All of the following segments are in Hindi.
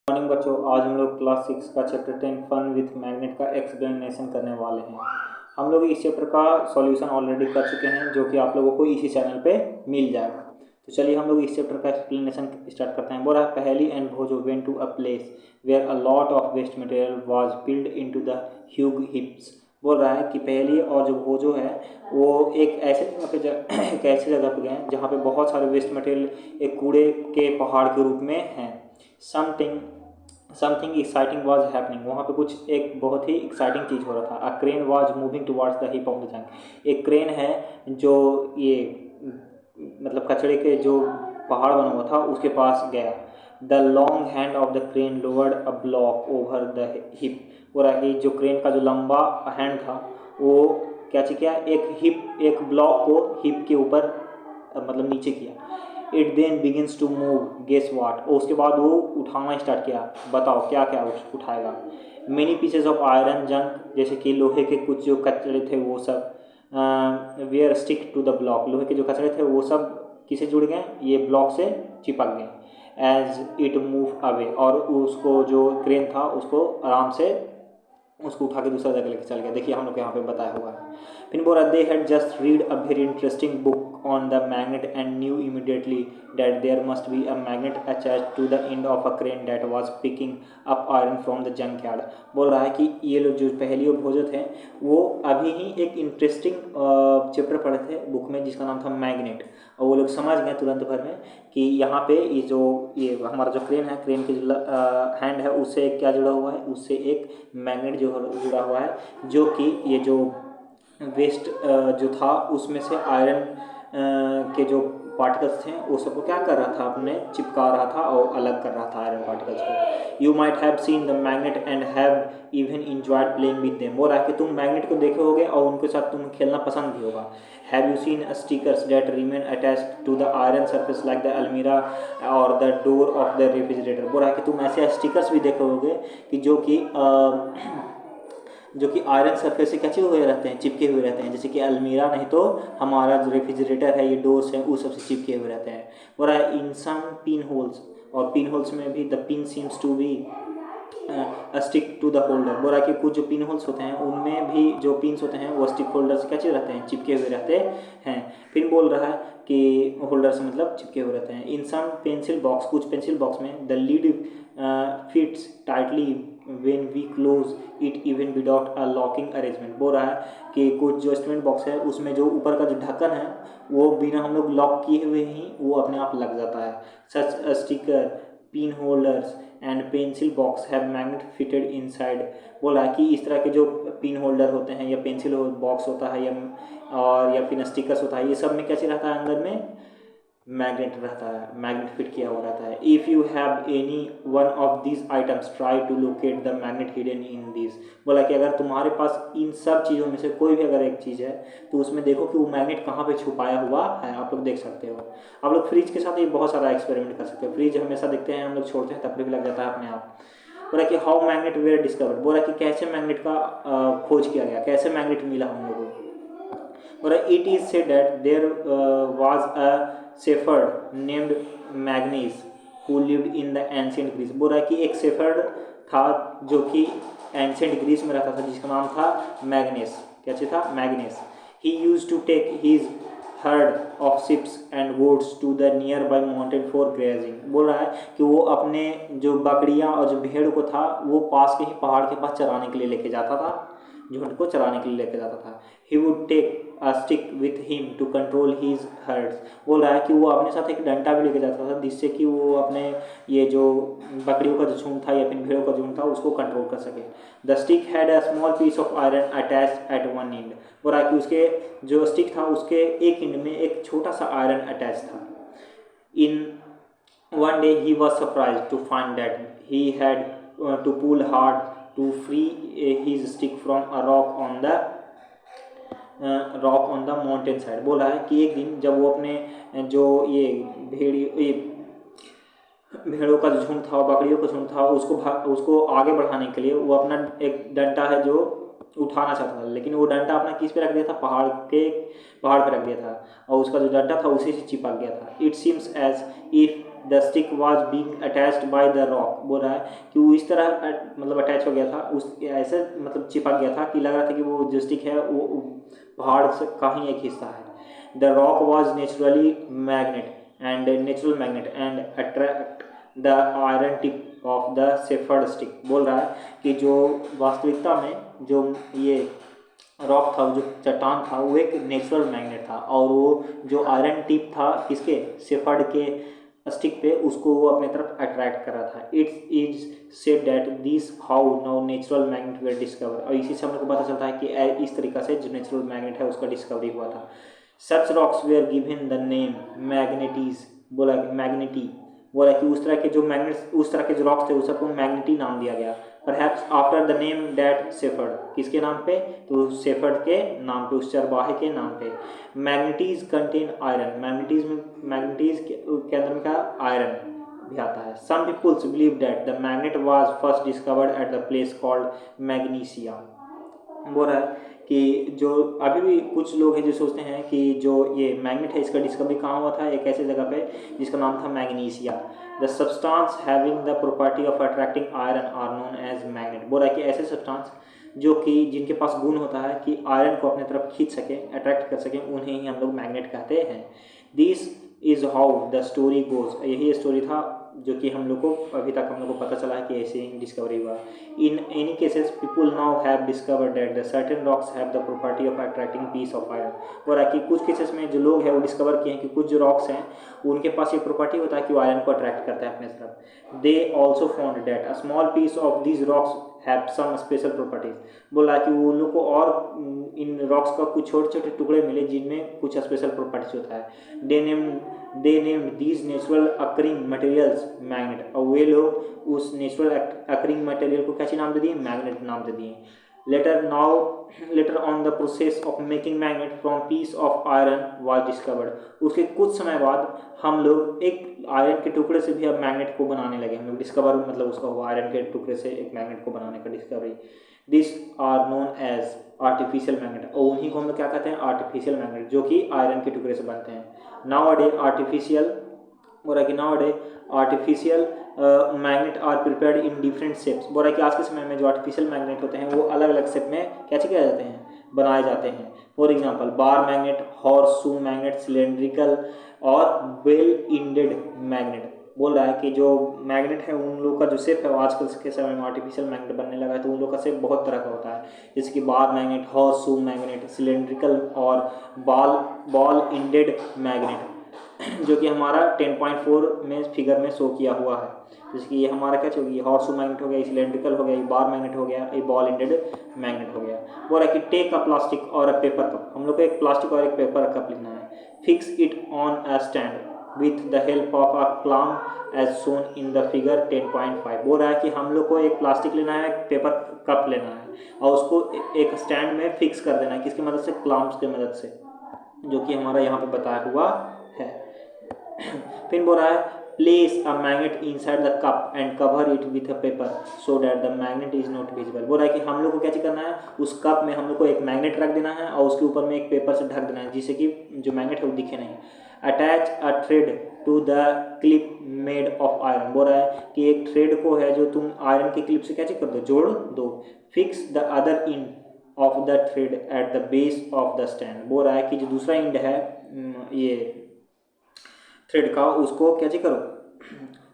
मॉर्निंग बच्चों, आज हम लोग क्लास 6 का चैप्टर 10 फन विथ मैग्नेट का एक्सप्लेनेशन करने वाले हैं। हम लोग इस चैप्टर का सॉल्यूशन ऑलरेडी कर चुके हैं, जो कि आप लोगों को इसी चैनल पे मिल जाएगा। तो चलिए हम लोग इस चैप्टर का एक्सप्लेनेशन स्टार्ट करते हैं। बोल रहा है, पहली and Bhojo went to a place where a lot of waste material was piled into the huge heaps. बोल रहा है कि पहली और जो भोजो है वो एक ऐसे जगह पे एक ऐसी जगह पे गए जहाँ पे बहुत सारे वेस्ट मटेरियल एक कूड़े के पहाड़ के रूप में हैं। Something exciting was happening. वहाँ पे कुछ एक बहुत ही एक्साइटिंग चीज़ हो रहा था। A crane was moving towards the hip of the junk. एक क्रेन है जो ये मतलब कचड़े के जो पहाड़ बना हुआ था उसके पास गया। The long hand of the crane lowered a block over the hip. हो रहा है जो क्रेन का जो लंबा हैंड था वो क्या किया, एक ब्लॉक को हिप के ऊपर मतलब नीचे किया। It then begins to move, guess what. और उसके बाद वो उठाना स्टार्ट किया। बताओ क्या क्या उठाएगा। Many pieces of iron junk, जैसे कि लोहे के कुछ जो कचरे थे वो सब। Where stick to the block, लोहे के जो कचरे थे वो सब किसे जुड़ गए, ये ब्लॉक से चिपक गए। एज इट मूव अवे, और उसको जो क्रेन था उसको आराम से उसको उठा के दूसरा जगह लेके चल गया। देखिए हम लोग यहाँ पे बताया हुआ है। फिर बोला, they had just read a very interesting book on the magnet and knew immediately that there must be a magnet attached to the end of a crane that was picking up iron from the junk yard. बोल रहा है कि ये लोग जो पहली और भोजो थे वो अभी ही एक इंटरेस्टिंग चैप्टर पढ़े थे बुक में जिसका नाम था मैग्नेट। और वो लोग समझ गए तुरंत भर में कि यहाँ पे ये हमारा जो क्रेन है, क्रेन की जो हैंड है उससे क्या जुड़ा हुआ है, उससे एक मैग्नेट जो जुड़ा हुआ है, जो कि ये जो वेस्ट जो था उसमें से आयरन के जो पार्टिकल्स थे वो सबको क्या कर रहा था, अपने चिपका रहा था और अलग कर रहा था आयरन पार्टिकल्स को। You might have seen the magnet and have even enjoyed playing with them. बोल रहा है कि तुम मैग्नेट को देखे होगे और उनके साथ तुम खेलना पसंद भी होगा। Have you seen stickers that remain attached to the iron surface like the अलमीरा और the door of the refrigerator. बोल रहा है कि तुम ऐसे स्टिकर्स भी देखे होगे कि जो कि आयरन सरफेस से कैसे हुए रहते हैं, चिपके हुए रहते हैं, जैसे कि अलमीरा नहीं तो हमारा जो रेफ्रिजरेटर है, ये डोर्स हैं, उस सबसे चिपके हुए रहते हैं। और इन सम पिन होल्स, और पिन होल्स में भी the pin seems to be stick to the holder. बोल रहा है कि कुछ जो पिन होल्स होते हैं उनमें भी जो पिन्स होते हैं वो स्टिक होल्डर से कैसे रहते हैं, चिपके हुए रहते हैं। फिर बोल रहा है कि होल्डर से मतलब चिपके हुए रहते हैं। इन सम पेंसिल बॉक्स, कुछ पेंसिल बॉक्स में the lead fits tightly when we close it even without a locking arrangement। बोल रहा है कि कुछ जो इंस्ट्रूमेंट बॉक्स है उसमें जो ऊपर का जो ढक्कन है वो बिना हम लोग लॉक किए हुए ही वो अपने आप लग जाता है। Such sticker, pin holders and pencil box have magnet fitted inside. बोला है कि इस तरह के जो पिन होल्डर होते हैं या पेंसिल बॉक्स होता है या फिर स्टिकर्स होता है, ये सब में कैसे रहता है, अंदर में मैग्नेट रहता है, मैग्नेट फिट किया हुआ रहता है। If you have any one of this items try to locate the magnet hidden in this. बोला कि अगर तुम्हारे पास इन सब चीज़ों में से कोई भी अगर एक चीज़ है तो उसमें देखो कि वो मैग्नेट कहाँ पे छुपाया हुआ है। आप लोग देख सकते हो। आप लोग फ्रिज के साथ ये बहुत सारा एक्सपेरिमेंट कर सकते हो। फ्रिज हमेशा देखते हैं हम लोग छोड़ते हैं तब भी लग जाता है अपने आप। बोला कि हाउ मैग्नेट वेयर डिस्कवर्ड। बोला कि कैसे मैग्नेट का खोज किया गया, कैसे मैग्नेट मिला हम लोगों को। और it is said that there was a shepherd named Magnes who lived in the ancient Greece. बोल रहा है कि एक शेफर्ड था जो कि एंशिएंट ग्रीस में रहता था जिसका नाम था मैग्नेस। कैसे था, Magnes. He used to take his herd of sheep and goats to the nearby mountain for grazing. बोल रहा है कि वो अपने जो बकरियां और जो भेड़ को था वो पास के ही पहाड़ के पास चराने के लिए लेके जाता था, झुंड को चराने के लिए लेके जाता था। He would take a stick with him to control his herds. बोल रहा है कि वो अपने साथ एक डंडा भी लेके जाता था जिससे कि वो अपने ये जो बकरियों का जो झुंड था या फिर भेड़ों का झुंड था उसको कंट्रोल कर सके। The stick had a small piece of iron attach at one end. बोल रहा है कि उसके जो स्टिक था उसके एक एंड में एक छोटा सा आयरन अटैच था। इन one day he was surprised to find that he had to pull hard to free his stick from a rock on the mountain side। बोला है कि एक दिन जब वो अपने जो ये भेड़ों का जो झुंड था, बकरियों का झुंड था, उसको आगे बढ़ाने के लिए वो अपना एक डंडा है जो उठाना चाहता था, लेकिन वो डंडा अपना किस पे रख दिया था, पहाड़ पे रख दिया था और उसका जो डंडा था उसी से चिपक गया था। It seems as if the stick was being attached by the rock. बोल रहा है कि वो इस तरह मतलब अटैच हो गया था, उस ऐसे मतलब चिपक गया था कि लग रहा था कि वो जो स्टिक है वो पहाड़ से का ही एक हिस्सा है। The rock was naturally magnet and attract the iron tip of the shepherd stick. बोल रहा है कि जो वास्तविकता में जो ये रॉक था, जो चट्टान था, वो एक नेचुरल मैग्नेट था, और वो जो आयरन टिप था किसके, सेफर्ड के स्टिक पे, उसको वो अपने तरफ अट्रैक्ट कर रहा था। It's is said that this how now natural magnet were discover. और इसी से हम लोग को पता चलता है कि इस तरीक़ा से जो नेचुरल मैग्नेट है उसका डिस्कवरी हुआ था। Such rocks were given the name magnetite. बोला कि मैग्नेटी, बोला कि उस तरह के जो मैग्नेट्स, उस तरह के जो रॉक्स थे उस सबको मैग्नेटी नाम दिया गया। Perhaps after the name that shepherd, किसके नाम पे, तो सेफर्ड के नाम पे, उस चरवाहे के नाम पे। मैग्नेटीज कंटेन आयरन, मैग्नेटीज के अंदर में क्या, आयरन भी आता है। Some peoples believe that the magnet was first discovered at the place called Magnesia. बोल रहा है कि जो अभी भी कुछ लोग हैं जो सोचते हैं कि जो ये मैग्नेट है इसका डिस्कवरी कहाँ हुआ था, एक ऐसे जगह पे जिसका नाम था Magnesia. The substance having the property of attracting iron are known as magnet. बोल रहा है कि ऐसे सब्सटेंस जो कि जिनके पास गुण होता है कि आयरन को अपने तरफ खींच सके, अट्रैक्ट कर सके, उन्हें ही हम लोग मैग्नेट कहते हैं। This is how the story goes. यही स्टोरी था जो कि हम लोग को अभी तक हम लोग को पता चला है कि ऐसे ही डिस्कवरी हुआ। In any cases people now have discovered that the certain rocks have the property of attracting piece of iron. और कि कुछ केसेस में जो लोग हैं वो डिस्कवर किए हैं कि कुछ जो रॉक्स हैं उनके पास ये प्रॉपर्टी होता है कि वो आयरन को अट्रैक्ट करता है अपने तरफ। They also found that a small piece of these rocks have some special properties. बोला कि वो लोग को और इन रॉक्स का कुछ छोटे छोटे टुकड़े मिले जिनमें कुछ स्पेशल प्रॉपर्टीज होता है। They named these natural occurring materials magnet. और वे लोग उस नेचुरल अकरिंग मटेरियल को कैसे नाम दे दिए, मैग्नेट नाम दे दिए। Later on the process of making magnet from piece of iron was discovered. उसके कुछ समय बाद हम लोग एक आयरन के टुकड़े से भी अब मैग्नेट को बनाने लगे। हम लोग डिस्कवर मतलब उसका हुआ आयरन के टुकड़े से एक मैग्नेट को बनाने का discovery. This are known as artificial magnet. और उन्हीं को हम लोग क्या कहते हैं, आर्टिफिशियल मैग्नेट, जो कि आयरन के टुकड़े से बनते हैं। Nowadays artificial magnet are prepared in different shapes. बोल रहा है कि आज के समय में जो आर्टिफिशियल मैग्नेट होते हैं वो अलग अलग शेप में कैसे किया जाते हैं, बनाए जाते हैं। For example bar magnet, horse shoe magnet, cylindrical और वेल इंडेड मैग्नेट। बोल रहा है कि जो मैग्नेट है उन लोगों का जो शेप है वो आजकल के समय में आर्टिफिशियल मैग्नेट बनने लगा है, तो उन लोगों का शेप बहुत तरह का होता है, जैसे कि bar magnet, horse shoe magnet, cylindrical और बॉल इंडेड मैग्नेट, जो कि हमारा 10.4 में फिगर में शो किया हुआ है। जैसे कि ये हमारा क्या होगी, हॉर्स मैग्नेट हो गया, सिलेंड्रिकल हो गया, ये बार मैग्नेट हो गया, ये बॉल इंडेड मैग्नेट हो गया। बोल रहा है कि टेक अ प्लास्टिक और अ पेपर कप। हम लोग को एक प्लास्टिक और एक पेपर कप लेना है। Fix it on a stand with the help of a clamp as shown in the figure 10.5। बोल रहा है कि हम लोग को एक प्लास्टिक लेना है, एक पेपर कप लेना है, और उसको एक स्टैंड में फिक्स कर देना है। किसकी मदद से, क्लैम्प्स की मदद से, जो कि हमारा यहाँ पे बताया हुआ है। फिर बोल रहा है place a magnet inside the cup and cover it with a paper so that the magnet is not visible. बोल रहा है कि हम लोग को क्या करना है, उस कप में हम लोग को एक मैग्नेट रख देना है और उसके ऊपर में एक पेपर से ढक देना है, जिससे कि जो मैग्नेट है वो दिखे नहीं। Attach a thread to the clip made of iron. बोल रहा है कि एक थ्रेड को है जो तुम आयरन की क्लिप से क्या कर दो, जोड़ दो। Fix the other end of the thread at the base of the stand. बोल रहा है कि जो दूसरा इंड है ये थ्रेड का, उसको क्या करो,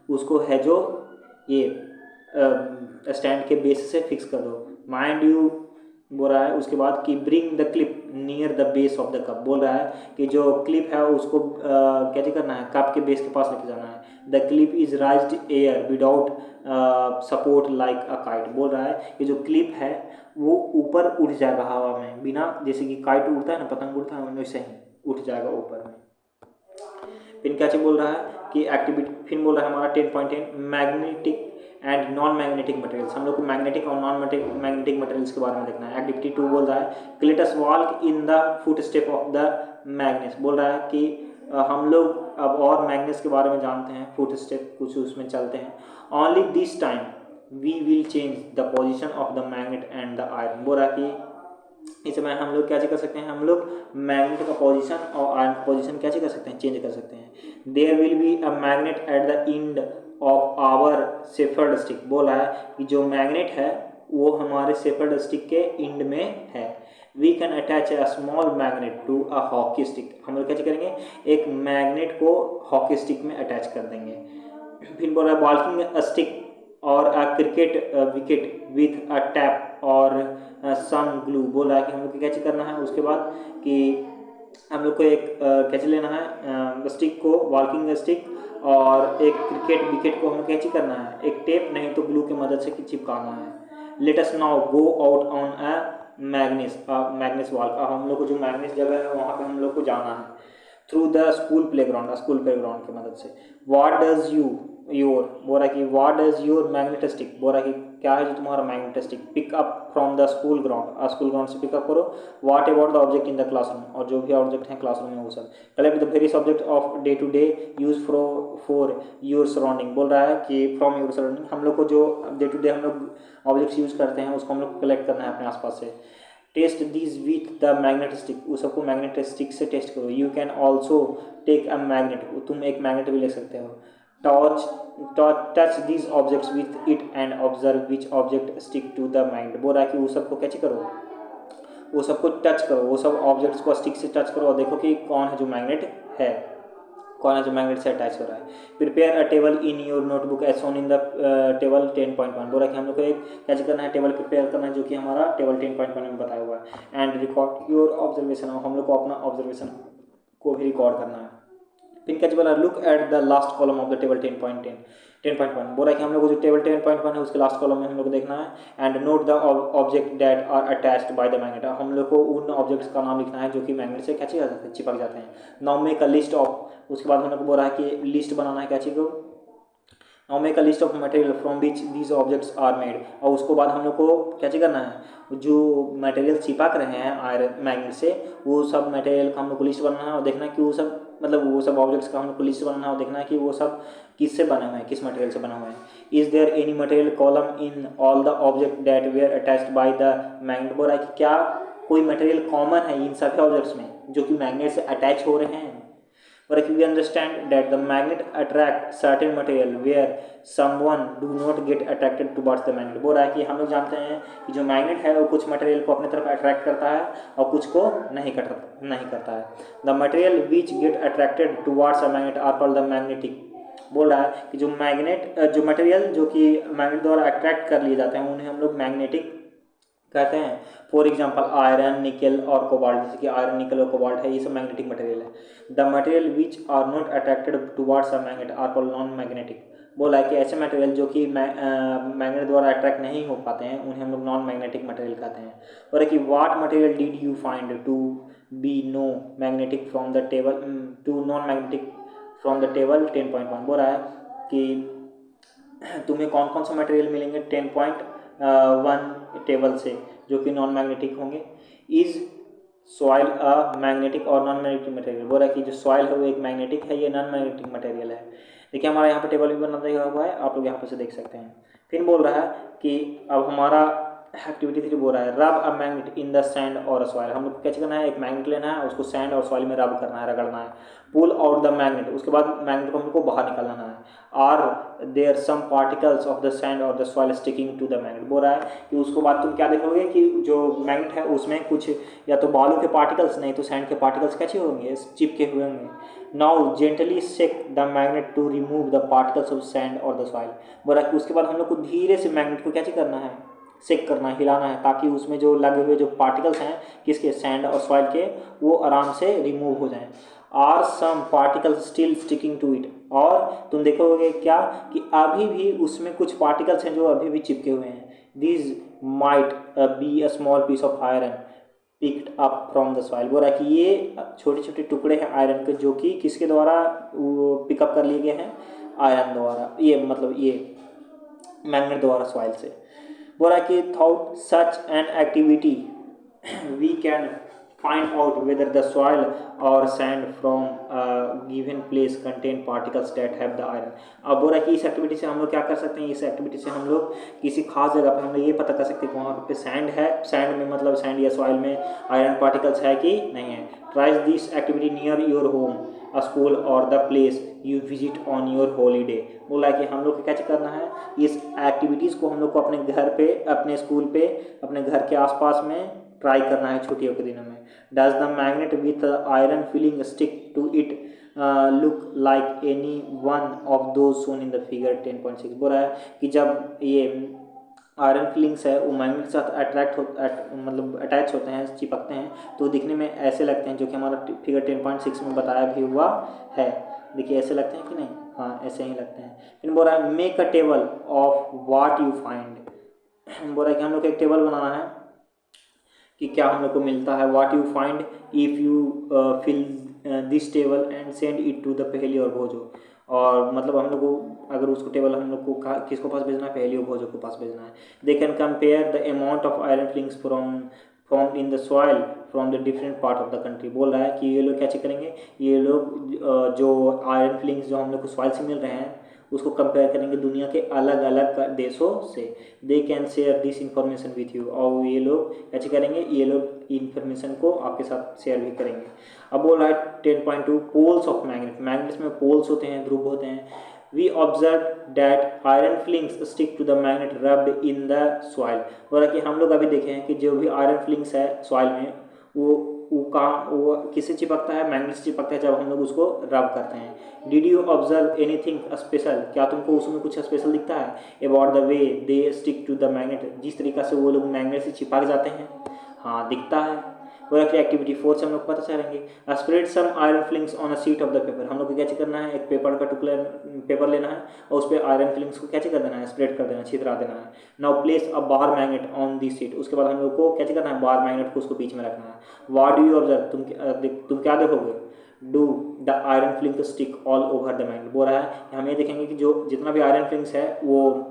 उसको है जो ये स्टैंड के बेस से फिक्स कर दो। माइंड यू, बोल रहा है उसके बाद कि bring the clip near the base of the cup. बोल रहा है कि जो क्लिप है उसको क्या करना है, कप के बेस के पास लेके जाना है। The clip is राइज्ड air without support like a kite. बोल रहा है कि जो क्लिप है वो ऊपर उठ जाएगा हवा में, बिना, जैसे कि काइट उड़ता है ना, पतंग उड़ता है, वैसे ही उठ जाएगा ऊपर में। फिर क्या बोल रहा है कि एक्टिविटी, फिर बोल रहा है हमारा 10.10 magnetic and non magnetic materials. हम लोग को मैग्नेटिक और नॉन मैग्नेटिक मटेरियल्स के बारे में देखना है। एक्टिविटी 2 बोल रहा है let's walk in the footstep of the Magnes. बोल रहा है कि हम लोग अब और मैग्नेस के बारे में जानते हैं, फुट स्टेप कुछ उसमें चलते हैं। Only this time we will change the position of the magnet and the iron. बोल रहा है कि इस समय हम लोग क्या कर सकते हैं, हम लोग मैग्नेट का पोजीशन और आयरन का पोजीशन क्या कर सकते हैं, चेंज कर सकते हैं। There will be a magnet at the end of our shepherd stick. बोला है कि जो मैग्नेट है वो हमारे शेफर्ड स्टिक के एंड में है। We can attach a small magnet to a hockey stick. हम लोग क्या करेंगे, एक मैग्नेट को हॉकी स्टिक में अटैच कर देंगे। फिर बोल रहा है वॉल्किंग स्टिक और a cricket wicket with a tape और सम ग्लू। बोल रहा है कि हम लोग को कैसे करना है, उसके बाद कि हम लोग को एक कैसे लेना है स्टिक को, वॉल्किंग स्टिक और एक क्रिकेट विकेट को हम कैसे करना है, एक टेप नहीं तो ग्लू की मदद से चिपकाना है। Let us now go out on a मैग्नेस wall. हम लोग को जो मैग्नेस जगह है वहाँ पे हम लोग को जाना है थ्रू द स्कूल प्लेग्राउंड की मदद से। व्हाट डज योर बोल रहा है कि व्हाट डज योर मैग्नेटिस्टिक, बोल रहा है कि क्या है जो तुम्हारा magnetic pick up from the school ground से पिकअप करो। What about the object in the classroom, और जो भी ऑब्जेक्ट हैं क्लासरूम में वो सब। Collect the various object of day to day use for your surrounding. बोल रहा है कि फ्रॉम योर सराउंडिंग, हम लोग को जो डे टू डे हम लोग ऑब्जेक्ट्स यूज करते हैं उसको हम लोग को कलेक्ट करना है अपने आसपास से। Test this with the magnet stick, उस सबको मैग्नेट स्टिक से टेस्ट करो। You can also take a magnet, तुम एक मैग्नेट भी ले सकते हो। Touch this objects with it and observe which object stick to the magnet. बोल रहा है कि वो सबको कैसे करो, वो सबको टच करो, वो सब ऑब्जेक्ट्स को स्टिक से टच करो और देखो कि कौन है जो मैग्नेट है, कौन है जो मैग्नेट से अटैच हो रहा है। Prepare a table in your notebook as shown in the table 10.1। बोला कि हम लोग को एक कैसे करना है, टेबल प्रिपेयर करना है जो कि हमारा टेबल 10.1 में बताया हुआ है। एंड रिकॉर्ड योर ऑब्जर्वेशन, हम लोग को अपना ऑब्जर्वेशन को भी रिकॉर्ड करना है। फिर क्या बोला, look at the last column of the table 10.1। बोला कि हम लोग को जो टेबल 10.1 है उसके लास्ट कॉलम में हम लोग को देखना है। And note the object that are attached by the magnet, हम लोग को उन ऑब्जेक्ट्स का नाम लिखना है जो कि मैग्नेट से कैसे चिपक जाते हैं। Now make a list of, उसके बाद हम लोग को बोला है कि लिस्ट बनाना है क्या चीज़ को। Now make a list of material from which these objects are made, और उसको बाद हम लोग को क्या करना है, जो मटेरियल चिपक रहे हैं आयरन मैग्नेट से वो सब मटेरियल का हम लोग को लिस्ट बनाना है और देखना है कि वो सब मतलब वो सब ऑब्जेक्ट्स का हम लोग को लिस्ट बनाना है और देखना है कि वो सब किससे बने हुए हैं, किस मटेरियल से बने हुए हैं। Is there any material common in all the object that were attached by the magnet. बोल रहा है कि क्या कोई मटेरियल कॉमन है इन सभी ऑब्जेक्ट्स में जो कि मैग्नेट से अटैच हो रहे हैं। But if we understand that the magnet attract certain material where someone do not get attracted towards the magnet। बोल रहा है कि हम लोग जानते हैं कि जो मैग्नेट है वो कुछ मटेरियल को अपने तरफ अट्रैक्ट करता है और कुछ को नहीं करता है। The material which get attracted towards a magnet are called the magnetic. बोल रहा है कि जो मटेरियल जो कि मैग्नेट द्वारा अट्रैक्ट कर लिए जाते हैं उन्हें हम लोग मैग्नेटिक कहते हैं। फॉर एग्जाम्पल आयरन, निकल और कोबाल्ट, जैसे कि आयरन, निकल और कोबाल्ट है, ये सब मैग्नेटिक मटेरियल है। The material which are not attracted towards a magnet are called non magnetic. बोला है कि ऐसे मटेरियल जो कि मैग्नेट द्वारा अट्रैक्ट नहीं हो पाते हैं उन्हें हम लोग नॉन मैग्नेटिक मटेरियल कहते हैं। और है कि what material did you find to be no magnetic from the table to non magnetic from the table 10.1। बोल रहा है कि तुम्हें कौन कौन से मटेरियल मिलेंगे 10.1 टेबल से जो कि नॉन मैग्नेटिक होंगे। इज सॉइल अ मैग्नेटिक और नॉन मैग्नेटिक मटेरियल। बोल रहा है कि जो सॉइल है वो एक मैग्नेटिक है, ये नॉन मैग्नेटिक मटेरियल है। देखिए हमारा यहाँ पे टेबल भी बना दिया हुआ है, आप लोग यहाँ पे से देख सकते हैं। फिर बोल रहा है कि अब हमारा एक्टिविटी 3 बोल रहा है रब a magnet in the sand और सॉइल। हम लोग को क्या करना है, एक मैग्नेट लेना है, उसको सैंड और सॉइल में रब करना है, रगड़ना है। पुल आउट द मैग्नेट, उसके बाद मैग्नेट को हमको बाहर निकालना है। Are there some particles of the sand और the soil sticking to the magnet. बोल रहा है कि उसको बाद तुम क्या देखोगे कि जो मैग्नेट है उसमें कुछ या तो बालू के पार्टिकल्स नहीं तो सैंड के पार्टिकल्स कैसे होंगे, चिपके हुए होंगे। Now gently shake the magnet to remove the particles of sand और द सॉइल। बोल रहा है कि उसके बाद हम लोग को धीरे से मैग्नेट को कैसे करना है, शेक करना है, हिलाना है, ताकि उसमें जो लगे हुए जो पार्टिकल्स हैं किसके, सैंड और सॉइल के, वो आराम से रिमूव हो जाएं। Are some particles still sticking to it, और तुम देखोगे क्या कि अभी भी उसमें कुछ पार्टिकल्स हैं जो अभी भी चिपके हुए हैं। This might be a small piece of iron picked up from the soil. बोल रहा है कि ये छोटे छोटे टुकड़े हैं आयरन के जो कि किसके द्वारा पिकअप कर लिए गए हैं, आयरन द्वारा, ये मतलब ये मैग्नेट द्वारा सॉइल से। बोल रहा है कि thought such an activity we can find out whether the soil or sand from a given place contain particles that have the iron। अब बोल रहा है कि इस एक्टिविटी से हम लोग क्या कर सकते हैं, इस एक्टिविटी से हम लोग किसी खास जगह पे हम लोग ये पता कर सकते हैं कि वहाँ पे सैंड है, सैंड में मतलब सैंड या सॉइल में आयरन पार्टिकल्स है कि नहीं है। Try this activity near your home, a school और the place you visit on your holiday. बोला है कि हम लोग को क्या करना है, इस एक्टिविटीज़ को हम लोग को अपने घर पे, अपने स्कूल पे, अपने घर के आसपास में ट्राई करना है छुट्टियों के दिनों में। Does the magnet with iron filling stick to it look like any one of those shown in the figure 10.6। बोल रहा है कि जब ये आयरन फिलिंग्स है वो मैग्नेट के साथ मतलब अटैच होते हैं, चिपकते हैं, तो दिखने में ऐसे लगते हैं, जो कि हमारा फिगर 10.6 में बताया भी हुआ है। देखिए ऐसे लगते हैं कि नहीं, हाँ ऐसे ही लगते हैं। फिर बोल रहा है make a table of what you find. बोल रहा है कि हम लोग को एक टेबल बनाना है कि क्या हम लोग को मिलता है, what you find if you fill this table and send it to the Paheli और भोजो। और मतलब हम लोग को अगर उसको टेबल हम लोग को किसको पास भेजना है, पहेली और भोजो को पास भेजना है। They can compare the amount of iron filings from in the soil from the different part of the country. बोल रहा है कि ये लोग क्या चेक करेंगे, ये लोग जो आयरन फिलिंग्स जो हम लोग को सॉइल से मिल रहे हैं उसको कंपेयर करेंगे दुनिया के अलग अलग देशों से। They can share this information with you, और ये लोग ऐसे करेंगे, ये लोग इन्फॉर्मेशन को आपके साथ शेयर भी करेंगे। अब बोल रहा है 10.2 पोल्स ऑफ मैग्नेट। मैग्नेट्स में पोल्स होते हैं, ध्रुव होते हैं। We observe that iron filings stick to the magnet rubbed in the soil. बोल रहा है कि हम लोग अभी देखे हैं कि जो भी आयरन फिलिंग्स है सॉइल में वो किससे चिपकता है, मैग्नेट से चिपकता है जब हम लोग उसको रब करते हैं। Did you observe anything special, क्या तुमको उसमें कुछ स्पेशल दिखता है about the way they stick to the magnet, जिस तरीका से वो लोग मैग्नेट से चिपक जाते हैं। हाँ दिखता है। वो एक्टिविटी 4 से हम लोग पता चलेंगे। Spread some iron filings on a sheet of the paper. हम लोग को क्या करना है, एक पेपर का टुकड़ा पेपर लेना है और उस पर आयरन फिलिंग्स को क्या कर देना है, स्प्रेड कर देना है, छितरा देना है। Now place a bar magnet on this sheet. उसके बाद हम लोग को क्या करना है, बार मैग्नेट को उसको बीच में रखना है। व्हाट डू यू ऑब्जर्व, तुम क्या देखोगे, do the iron filling stick all over the magnet. बोल रहा है हम ये देखेंगे कि जो जितना भी आयरन फिलिंग्स है वो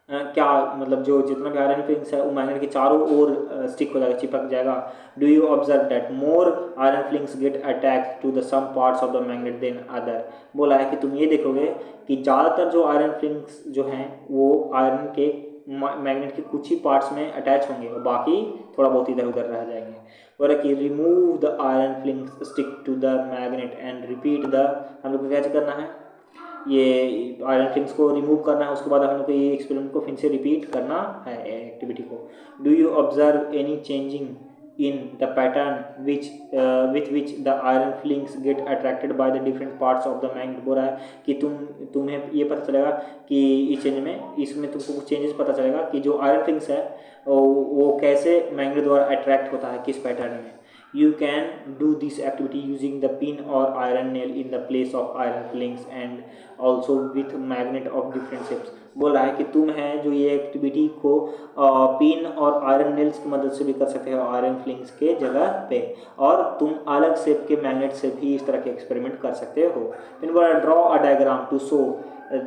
क्या मतलब जो जितना भी आयरन फिलिंग्स है वो मैग्नेट के चारों ओर स्टिक हो जाएगा, चिपक जाएगा। Do you observe that more iron filings get attach to the some parts of the magnet than other. बोला है कि तुम ये देखोगे कि ज़्यादातर जो आयरन फिलिंग्स जो हैं वो आयरन के मैग्नेट के कुछ ही पार्ट्स में अटैच होंगे और बाकी थोड़ा बहुत इधर उधर रह जाएंगे। बोला कि remove the iron filings stick to the magnet and repeat the, हम लोग को क्या करना है, ये आयरन फिलिंग्स को रिमूव करना है। उसके बाद हम लोग को ये एक्सपेरिमेंट को फिर से रिपीट करना है एक्टिविटी को। Do you observe any changing in the pattern with which the iron filings get attracted by the different parts of the magnet. बोल रहा है कि तुम्हें ये पता चलेगा कि इस चेंज में, इसमें तुमको कुछ चेंजेस पता चलेगा कि जो आयरन फिलिंग्स है वो कैसे मैग्नेट द्वारा अट्रैक्ट होता है, किस पैटर्न में। You can do this activity using the pin or iron nail in the place of iron fillings and also with magnet of different shapes। बोल रहा है कि तुम है जो ये एक्टिविटी को पिन और आयरन नेल्स की मदद से भी कर सकते हो आयरन फिलिंग्स के जगह पे, और तुम अलग शेप के मैग्नेट से भी इस तरह के एक्सपेरिमेंट कर सकते हो। फिर बोला draw a diagram to show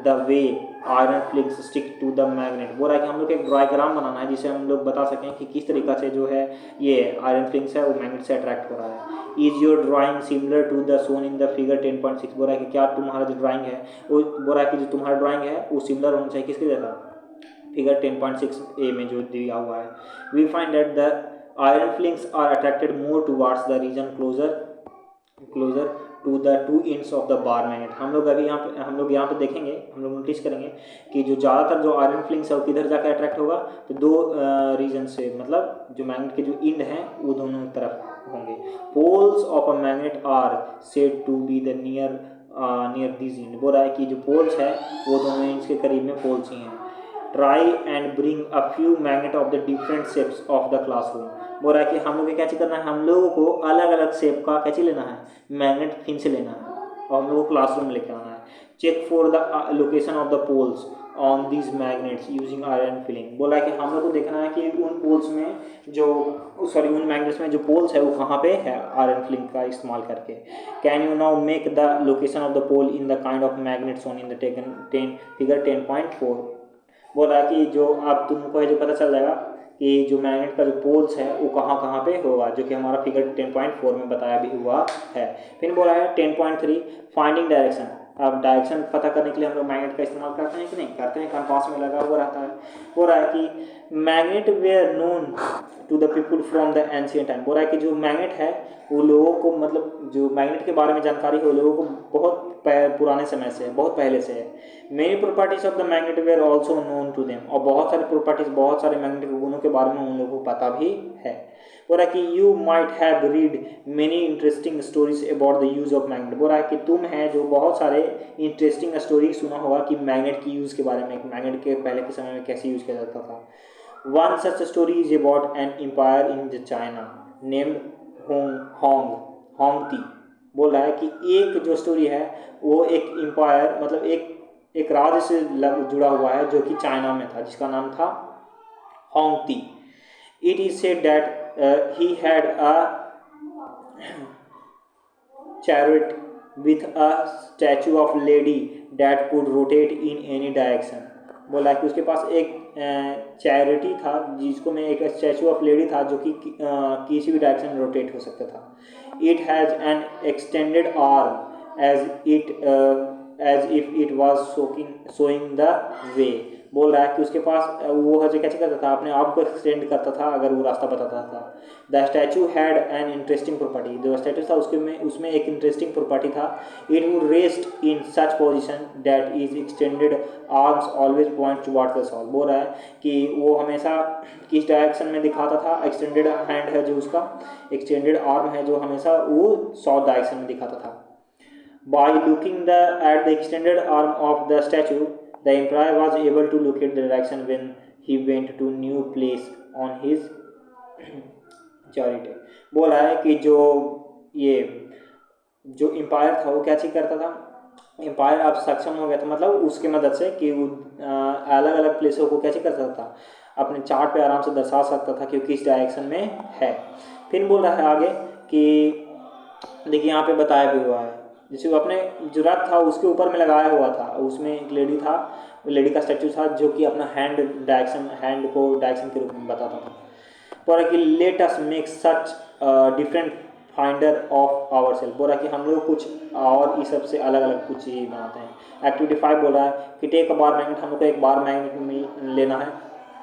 the way iron filings stick to the magnet. बोल रहा है कि हम लोग एक डायग्राम बनाना है जिससे हम लोग बता सकें कि किस तरीका से जो है ये आयरन फिलिंग्स है वो मैग्नेट से अट्रैक्ट हो रहा है। Is your drawing similar to the shown in the figure 10.6। बोल रहा है कि क्या तुम्हारा जो ड्राइंग है वो, बोल रहा है कि जो तुम्हारा ड्राइंग है वो सिमिलर होना चाहिए किसके जैसा, फिगर 10.6 में जो दिया हुआ है। We find that the iron filings are attracted more towards the region closer to the two ends of the bar magnet. हम लोग अभी हम लोग यहाँ पे देखेंगे, हम लोग नोटिस करेंगे कि जो ज़्यादातर जो आयरन फिलिंग्स है वो किधर जाकर अट्रैक्ट होगा, तो दो रीजन से, मतलब जो मैग्नेट के जो एंड हैं वो दोनों तरफ होंगे। Poles of a magnet are said to be the near this end. बोल रहा है कि जो पोल्स है वो दोनों एंड्स के करीब में पोल्स ही हैं। Try and bring a few magnet of the different shapes of the classroom. बोल रहा है कि हम लोग को क्या चीज़ करना है, हम लोगों को अलग अलग शेप का क्या चीज़ लेना है, मैग्नेट फिन से लेना है और हम लोग को क्लासरूम में लेकर आना है। Check for the location of the poles on these magnets using iron filing. बोला है कि हम लोग को देखना है कि उन पोल्स में उन मैग्नेट्स में जो पोल्स है वो कहाँ पे है आयरन फिलिंग का इस्तेमाल करके। Can you now make the location of the pole in the kind of magnets on in the figure 10.4। बोला है कि जो अब तुमको है जो पता चल जाएगा कि जो मैग्नेट का जो पोल्स है वो कहाँ कहाँ पे होगा, जो कि हमारा फिगर 10.4 में बताया भी हुआ है। फिर बोला है 10.3 फाइंडिंग डायरेक्शन। अब डायरेक्शन पता करने के लिए हम लोग मैग्नेट का इस्तेमाल करते हैं कि नहीं करते हैं, कंपास में लगा हुआ रहता है। बोल रहा है कि magnet were known to the people from the ancient time. बोल रहा है कि जो मैग्नेट है वो लोगों को, मतलब जो मैग्नेट के बारे में जानकारी है वो लोगों को बहुत पुराने समय से है, बहुत पहले से है। Many properties of the magnet were also known to them, और बहुत सारे प्रॉपर्टीज, बहुत सारे मैग्नेटिक गुणों के बारे में उन लोगों को पता भी है। बोल रहा है कि you might have read many interesting stories about the use of magnet. बोल रहा है कि तुम है जो बहुत सारे इंटरेस्टिंग स्टोरी सुना होगा कि मैग्नेट की यूज़ के बारे में, मैग्नेट के पहले के समय में कैसे यूज़ किया जाता था। One such story is about an empire in China named Hoang Ti. बोल रहा है कि एक जो स्टोरी है वो एक एम्पायर, मतलब एक राज्य से जुड़ा हुआ है जो कि चाइना में था, जिसका नाम था Hoang Ti. It is said that he had a chariot with a statue of lady that could rotate in any direction। बोला कि उसके पास एक चैरिटी था जिसको में एक स्टैचू ऑफ लेडी था जो कि किसी भी डायरेक्शन में रोटेट हो सकता था। It has an extended arm as if it was showing the way. बोल रहा है कि उसके पास वो है जो कैसे करता था, अपने आप को एक्सटेंड करता था अगर वो रास्ता बताता था। The statue had an interesting property. जो स्टैचू था उसमें एक इंटरेस्टिंग प्रॉपर्टी था। It would rest in such position that is extended arms always point towards the south. बोल रहा है कि वो हमेशा किस डायरेक्शन में दिखाता था, एक्सटेंडेड हैंड है जो उसका, एक्सटेंडेड आर्म है जो हमेशा वो साउथ डायरेक्शन में दिखाता था। By looking at the extended arm of the statue, the emperor was able to locate the direction when he went to new place on his chariot। बोला है कि जो एम्पायर था वो क्या चीज करता था, एम्पायर अब सक्षम हो गया था, मतलब उसकी मदद से कि वो अलग अलग प्लेसों को कैसे कर सकता था, अपने चार्ट पे आराम से दर्शा सकता था कि किस डायरेक्शन में है। फिर बोल रहा है आगे कि देखिए यहाँ पे बताया भी हुआ है, जैसे वो अपने जो रथ था उसके ऊपर में लगाया हुआ था, उसमें एक लेडी था, लेडी का स्टैचू था जो कि अपना हैंड को डायरेक्शन के रूप में बताता था। बोला कि let us make such different finder of our self. बोला कि हम लोग कुछ और इस सब से अलग अलग कुछ चीज़ बनाते हैं। एक्टिविटी 5 बोला है कि टेक अ बार मैग्नेट, हम लोग को एक बार मैग्नेट लेना है।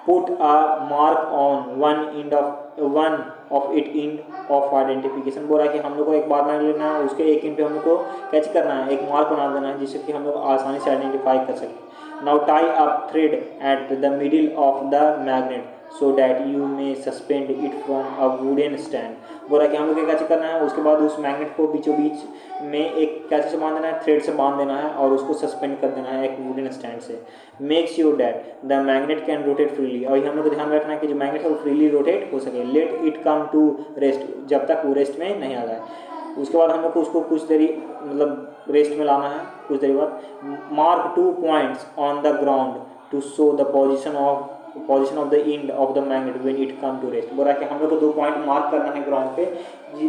Put a mark on one of it end of identification. बोला कि हम लोग को एक बार मैग्नेट लेना है, उसके एक इंड पे हम लोग को कैच करना है, एक मार्क बना देना है जिससे कि हम लोग आसानी से आइडेंटिफाई कर सकें। Now tie a thread at the middle of the magnet so that you may suspend it from a wooden stand. बोला कि हम लोग क्या करना है, उसके बाद उस मैग्नेट को बीचों बीच में एक कैसे से बांध देना है, थ्रेड से बांध देना है और उसको सस्पेंड कर देना है एक वुडन स्टैंड से। Make sure that the magnet can rotate freely. और हम लोग को ध्यान रखना है कि जो मैग्नेट है वो फ्रीली रोटेट हो सके। Let it come to rest, जब तक वो रेस्ट में नहीं आ जाए। उसके बाद हम लोग को उसको कुछ देरी मतलब रेस्ट में लाना है, कुछ देरी बाद। Mark 2 points on the ground to show the position of the end of the magnet when it come to rest. बोला कि हम लोग को 2 पॉइंट मार्क करना है ग्राउंड पे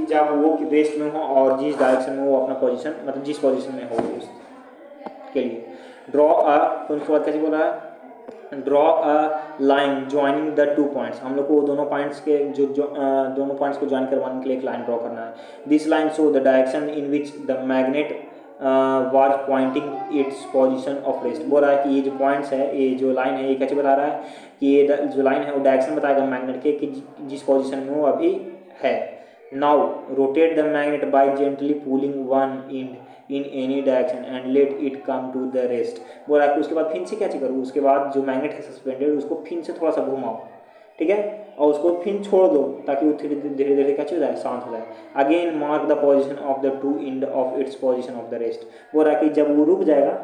जब वो रेस्ट में हो और जिस डायरेक्शन में वो अपना पोजीशन, मतलब जिस पोजीशन में हो उसके लिए। ड्रॉ अ, तो उसके बाद कैसे बोला है, draw a line joining the 2 points. हम लोग को दोनों पॉइंट्स के दोनों पॉइंट्स को ज्वाइन करवाने के लिए एक लाइन ड्रॉ करना है। This line show the direction in which the magnet was pointing its position of rest. बोल रहा है कि ये जो पॉइंट्स है, ये जो लाइन है, ये कैसे बता रहा है कि ये जो लाइन है वो डायरेक्शन बताएगा मैग्नेट के कि जिस पोजीशन में वो अभी है। Now rotate the magnet by gently pulling one end in any direction and let it come to the rest. बोला कि उसके बाद फिर से क्या करो, उसके बाद जो मैग्नेट है सस्पेंडेड उसको फिर से थोड़ा सा घुमाओ, ठीक है, और उसको फिर छोड़ दो ताकि वो धीरे धीरे क्या हो जाए, शांत हो जाए। Again mark the position of the 2 end of its position of the rest. बोला कि जब वो रुक जाएगा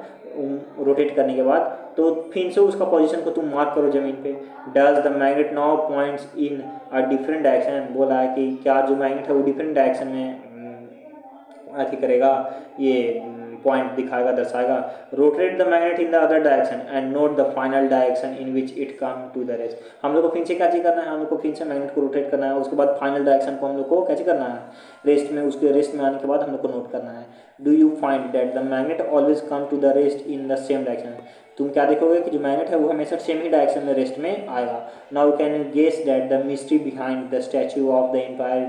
रोटेट करने के बाद तो फिर से उसका पोजीशन को तुम मार्क करो जमीन पे। Does the magnet now points in a different direction. बोला है कि क्या जो मैग्नेट है वो डिफरेंट डायरेक्शन में अथी करेगा, ये पॉइंट दिखाएगा, दर्शाएगा। Rotate the magnet in the other direction and note the final direction in which it come to the rest. हम लोग को फिर से क्या चीज़ करना है, हम लोग को फिर से मैग्नेट को रोटेट करना है, उसके बाद फाइनल डायरेक्शन को हम लोग को क्या करना है, रेस्ट में, उसके रेस्ट में आने के बाद हम लोग को नोट करना है। Do you find that the magnet always come to the rest in the same direction. तुम क्या देखोगे कि जो मैग्नेट है वो हमेशा सेम ही डायरेक्शन में रेस्ट में आएगा। Now you can guess that the mystery behind the statue of the empire.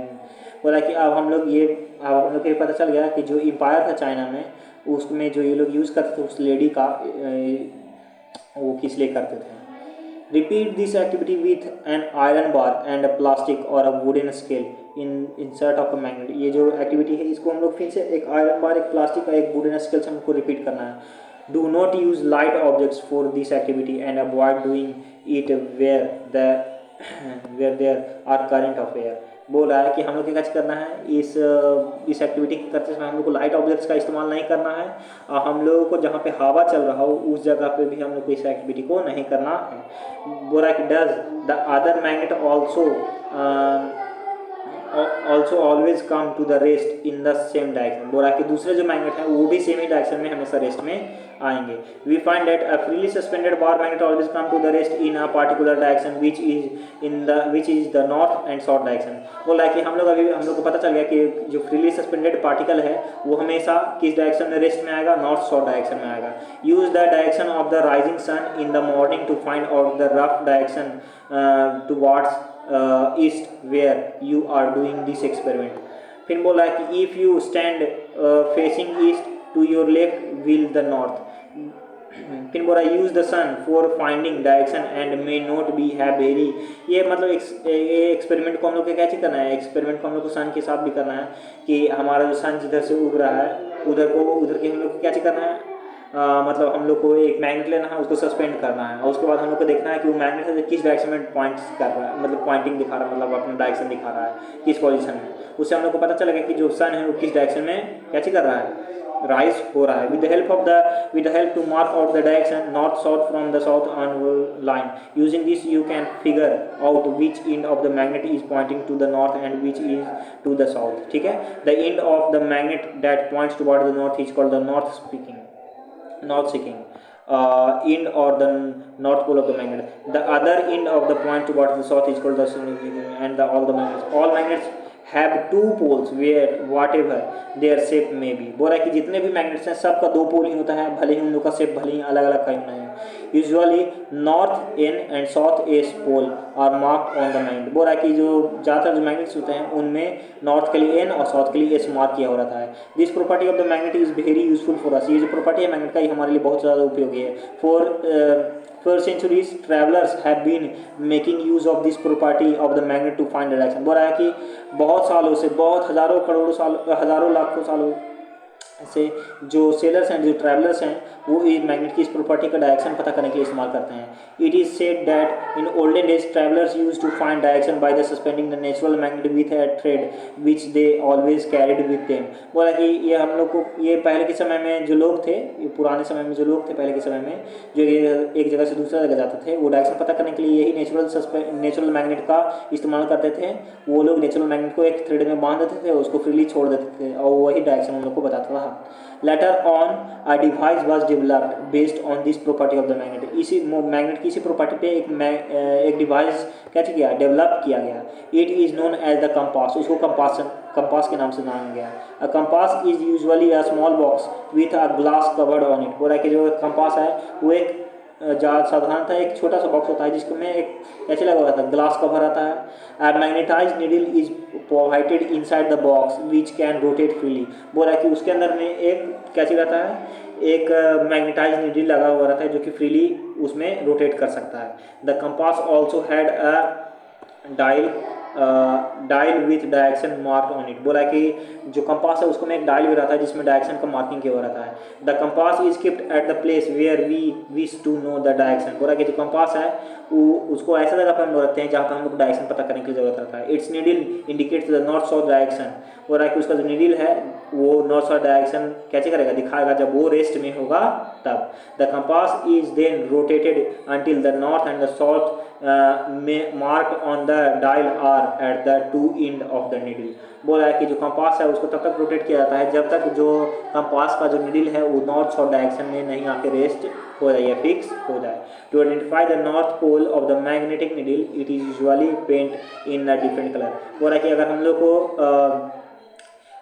बोला कि अब हम लोग को ये पता चल गया कि जो एम्पायर था चाइना में, उसमें जो ये लोग यूज़ करते थे उस लेडी का, वो किस लिए करते थे। Repeat this activity with an iron bar and a plastic और a wooden scale in insert of a magnet. ये जो एक्टिविटी है इसको हम लोग फिर से एक आयरन बार, एक प्लास्टिक और एक वुडन स्केल से हमको रिपीट करना है। Do not use light objects for this activity and avoid doing it where there are current of air. बोल रहा है कि हम लोग क्या करना है, इस एक्टिविटी करते समय हम लोग को लाइट ऑब्जेक्ट्स का इस्तेमाल नहीं करना है, और हम लोगों को जहाँ पे हवा चल रहा हो उस जगह पे भी हम लोग को इस एक्टिविटी को नहीं करना है। बोल रहा है कि does the other magnet also always come to the rest in the same direction. बोल रहा है कि दूसरे जो मैग्नेट हैं वो भी सेम ही डायरेक्शन में हमेशा रेस्ट में आएंगे। We find that a freely suspended bar magnet always come to the rest in a particular direction which is the north and south direction. बोल रहा है कि हम लोग को पता चल गया कि जो फ्रीली सस्पेंडेड पार्टिकल है वो हमेशा किस डायरेक्शन में रेस्ट में आएगा, नॉर्थ साउथ डायरेक्शन में आएगा। Use the direction of the rising sun in the morning to find out the rough direction towards east where you are doing this experiment. फिर बोला है कि if you stand facing east to your left will the north. फिर बोला use the sun for finding direction and may not be have very. ये मतलब एक्सपेरिमेंट को हम लोग को क्या चीज़ करना है, एक्सपेरिमेंट को हम लोग को सन के साथ भी करना है कि हमारा जो सन जिधर से उग रहा है उधर के हम लोग को क्या चीज़ करना है, मतलब हम लोग को एक मैग्नेट लेना है, उसको सस्पेंड करना है, और उसके बाद हम लोग को देखना है कि वो मैग्नेट है किस डायरेक्शन में पॉइंट कर रहा है, मतलब पॉइंटिंग दिखा रहा है, मतलब अपना डायरेक्शन दिखा रहा है किस पोजीशन में। उससे हम लोग को पता चलेगा कि जो सन है वो किस डायरेक्शन में क्या चीज़ कर रहा है, राइज हो रहा है। With the help to mark out the direction north south from the south on line. Using this you can figure out which end of the magnet is pointing to the north and which is to the south. ठीक है, the end of the magnet that points toward the north is called the north seeking end or the north pole of the magnet. The other end of the point towards the south is called the and all magnets have two poles where whatever their shape may be। बोल रहा है कि जितने भी मैग्नेट्स हैं सबका दो पोल ही होता है, भले ही उन लोग का शेप भले ही अलग अलग कहीं नहीं है। Usually north N and south S pole are marked on the magnet. बोल रहा है कि जो ज़्यादातर जो मैग्नेट्स होते हैं उनमें नॉर्थ के लिए एन और साउथ के लिए एस मार्क किया हो रहता है। This property of the magnet is very useful for us. ये जो प्रॉपर्टी है मैग्नेट का ये हमारे लिए बहुत ज़्यादा उपयोगी है। For centuries, travelers have been making use of this property of the magnet to find direction। बोल रहा है कि बहुत सालों से, बहुत हजारों करोड़ों साल, हजारों लाखों सालों से जो सेलर्स हैं, जो ट्रैवलर्स हैं, वो इस मैग्नेट की इस प्रॉपर्टी का डायरेक्शन पता करने के लिए इस्तेमाल करते हैं। It is said that in olden days travellers use to find direction by the suspending the natural magnet with a thread which they always carried with them. बोला कि ये हम लोग को, ये पहले के समय में जो लोग थे, ये पुराने समय में जो लोग थे, पहले के समय में जो एक जगह से दूसरा जगह जाते थे, वो डायरेक्शन पता करने के लिए यही नेचुरल मैग्नेट का इस्तेमाल करते थे। वो लोग नेचुरल मैग्नेट को एक थ्रेड में बांध देते थे, उसको फ्रीली छोड़ देते थे, और वही डायरेक्शन उन लोग को बताता था। Later on, a device was developed based on this property of the magnet। इसी मैग्नेट की इसी प्रॉपर्टी पे एक डिवाइस क्या किया, डेवलप किया गया। It is known as the compass. उसको कंपास के नाम से जाना गया। A compass is usually a small box with a glass covered on it. बोला कि जो कंपास है वो एक साधारणतः एक छोटा सा बॉक्स होता है जिसमें एक ऐसे लगा हुआ था, ग्लास कवर आता है। A magnetized needle is provided inside the box which can rotate freely। बोल रहा है कि उसके अंदर में एक क्या चीज़ रहता है, एक मैग्नेटाइज नीडल लगा हुआ रहता है जो कि फ्रीली उसमें रोटेट कर सकता है। The compass also had a dial with direction mark on it. बोला कि जो कंपास है उसको में एक डायल भी रहता है जिसमें डायरेक्शन का मार्किंग किया हुआ रहता है। The compass is kept at the place where we wish to know the direction. बोला कि जो कंपास है वो उसको ऐसा जगह पर हम लोग रखते हैं जहाँ पर हम लोग डायरेक्शन पता करने की जरूरत रहता है। It's needle indicates the north south direction, वो रहा है कि उसका जो नीडल है वो नॉर्थ साउथ डायरेक्शन कैसे करेगा, दिखाएगा जब वो रेस्ट में होगा तब। The compass is then rotated until the north and the south marked on the dial are at the two end of the needle. बोला है कि जो कंपास है उसको तब तक रोटेट किया जाता है जब तक जो कंपास का जो नीडल है वो नॉर्थ साउथ डायरेक्शन में नहीं आके रेस्ट हो जाए या फिक्स हो जाए। To identify the north pole of the magnetic needle it is usually paint in a different colour. बोला कि अगर हम लोग को